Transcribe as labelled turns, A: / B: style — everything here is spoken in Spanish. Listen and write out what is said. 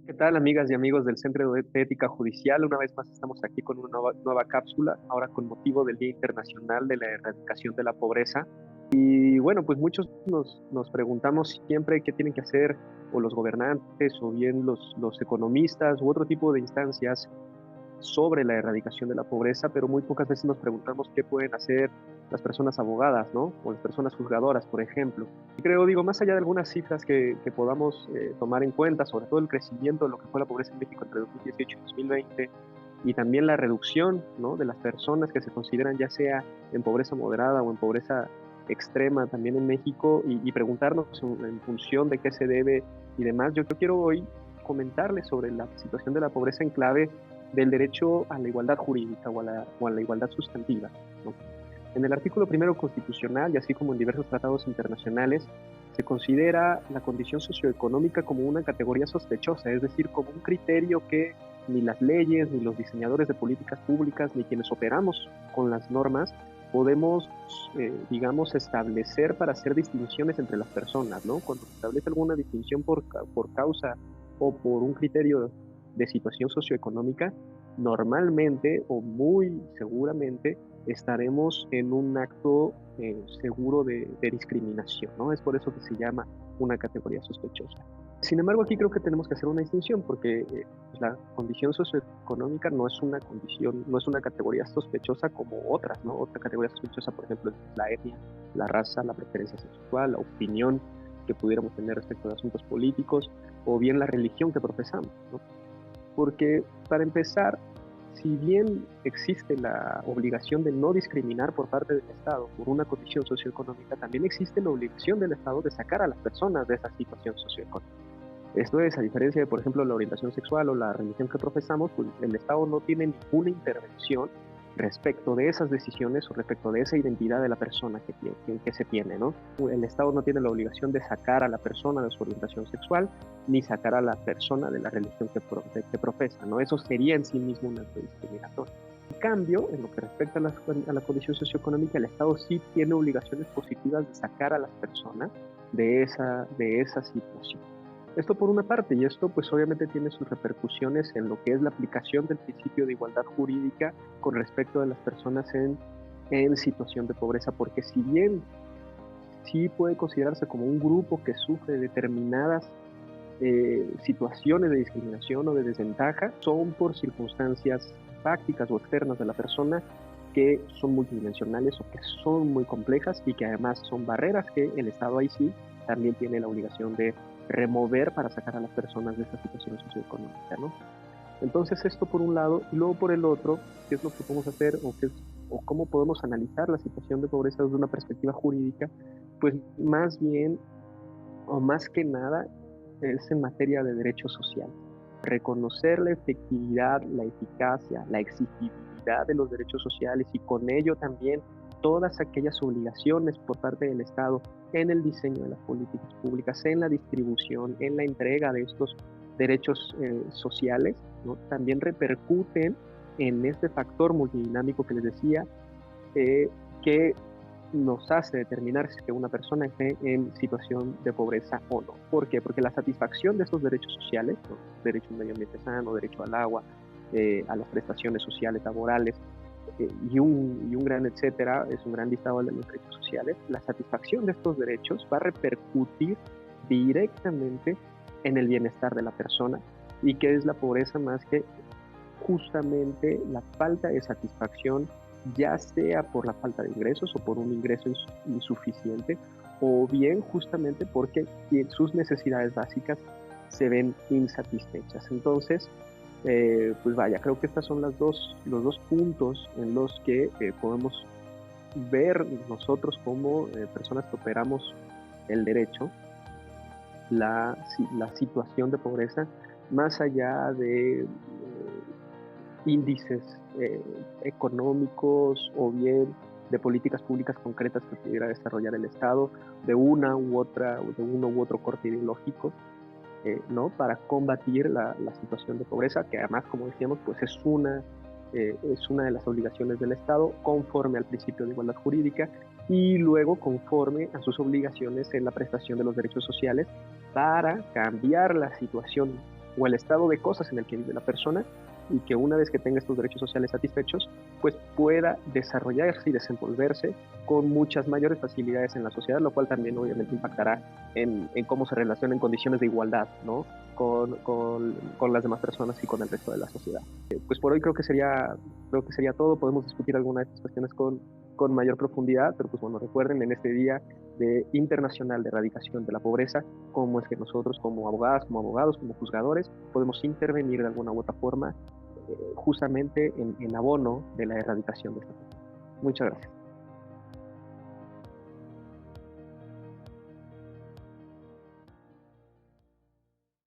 A: ¿Qué tal, amigas y amigos del Centro de Ética Judicial? Una vez más estamos aquí con una nueva cápsula, ahora con motivo del Día Internacional de la Erradicación de la Pobreza. Y bueno, pues muchos nos preguntamos siempre qué tienen que hacer o los gobernantes o bien los economistas u otro tipo de instancias sobre la erradicación de la pobreza, pero muy pocas veces nos preguntamos qué pueden hacer las personas abogadas, ¿no? O las personas juzgadoras, por ejemplo. Y creo, digo, más allá de algunas cifras que podamos tomar en cuenta, sobre todo el crecimiento de lo que fue la pobreza en México entre 2018 y 2020, y también la reducción, ¿no?, de las personas que se consideran ya sea en pobreza moderada o en pobreza extrema también en México, y preguntarnos en función de qué se debe y demás. Yo quiero hoy comentarles sobre la situación de la pobreza en clave del derecho a la igualdad jurídica o a la igualdad sustantiva, ¿no? En el artículo primero constitucional, y así como en diversos tratados internacionales, se considera la condición socioeconómica como una categoría sospechosa, es decir, como un criterio que ni las leyes, ni los diseñadores de políticas públicas, ni quienes operamos con las normas, podemos, digamos, establecer para hacer distinciones entre las personas, ¿no? Cuando se establece alguna distinción por causa o por un criterio de situación socioeconómica, normalmente o muy seguramente estaremos en un acto seguro de discriminación, ¿no? Es por eso que se llama una categoría sospechosa. Sin embargo, aquí creo que tenemos que hacer una distinción porque pues la condición socioeconómica no es una condición, no es una categoría sospechosa como otras, ¿no? Otra categoría sospechosa, por ejemplo, es la etnia, la raza, la preferencia sexual, la opinión que pudiéramos tener respecto de asuntos políticos o bien la religión que profesamos, ¿no? Porque para empezar, si bien existe la obligación de no discriminar por parte del Estado por una condición socioeconómica, también existe la obligación del Estado de sacar a las personas de esa situación socioeconómica. Esto es, a diferencia de, por ejemplo, la orientación sexual o la religión que profesamos, pues el Estado no tiene ninguna intervención respecto de esas decisiones o respecto de esa identidad de la persona que se tiene, ¿no? El Estado no tiene la obligación de sacar a la persona de su orientación sexual, ni sacar a la persona de la religión que profesa, ¿no? Eso sería en sí mismo un acto discriminatorio. En cambio, en lo que respecta a la condición socioeconómica, el Estado sí tiene obligaciones positivas de sacar a las personas de esa situación. Esto por una parte, y esto pues obviamente tiene sus repercusiones en lo que es la aplicación del principio de igualdad jurídica con respecto de las personas en situación de pobreza, porque si bien sí puede considerarse como un grupo que sufre determinadas situaciones de discriminación o de desventaja, son por circunstancias prácticas o externas de la persona que son multidimensionales o que son muy complejas y que además son barreras que el Estado ahí sí también tiene la obligación de remover para sacar a las personas de esta situación socioeconómica, ¿no? Entonces esto por un lado, y luego por el otro, ¿qué es lo que podemos hacer o cómo podemos analizar la situación de pobreza desde una perspectiva jurídica? Pues más bien o más que nada es en materia de derechos sociales. Reconocer la efectividad, la eficacia, la exigibilidad de los derechos sociales y con ello también todas aquellas obligaciones por parte del Estado en el diseño de las políticas públicas, en la distribución, en la entrega de estos derechos sociales, ¿no? También repercuten en este factor multidinámico que les decía, que nos hace determinar si una persona esté en situación de pobreza o no. ¿Por qué? Porque la satisfacción de estos derechos sociales, ¿no? Derecho a un medio ambiente sano, derecho al agua, a las prestaciones sociales, laborales, y un gran etcétera, es un gran listado de los derechos sociales, la satisfacción de estos derechos va a repercutir directamente en el bienestar de la persona. ¿Y qué es la pobreza más que justamente la falta de satisfacción, ya sea por la falta de ingresos o por un ingreso insuficiente, o bien justamente porque sus necesidades básicas se ven insatisfechas? Entonces, pues vaya, creo que estos son los dos puntos en los que podemos ver nosotros como personas que operamos el derecho, la situación de pobreza, más allá de índices económicos o bien de políticas públicas concretas que pudiera desarrollar el Estado de una u otra, de uno u otro corte ideológico, ¿no? Para combatir la situación de pobreza, que además, como decíamos, pues es una de las obligaciones del Estado conforme al principio de igualdad jurídica y luego conforme a sus obligaciones en la prestación de los derechos sociales para cambiar la situación o el estado de cosas en el que vive la persona, y que una vez que tenga estos derechos sociales satisfechos, pues pueda desarrollarse y desenvolverse con muchas mayores facilidades en la sociedad, lo cual también obviamente impactará en cómo se relaciona en condiciones de igualdad, ¿no? Con las demás personas y con el resto de la sociedad. Pues por hoy creo que sería todo. Podemos discutir algunas de estas cuestiones con mayor profundidad, pero pues bueno, recuerden en este Día Internacional de Erradicación de la Pobreza, cómo es que nosotros como abogados, como juzgadores, podemos intervenir de alguna u otra forma justamente en abono de la erradicación de esta pobreza. Muchas gracias.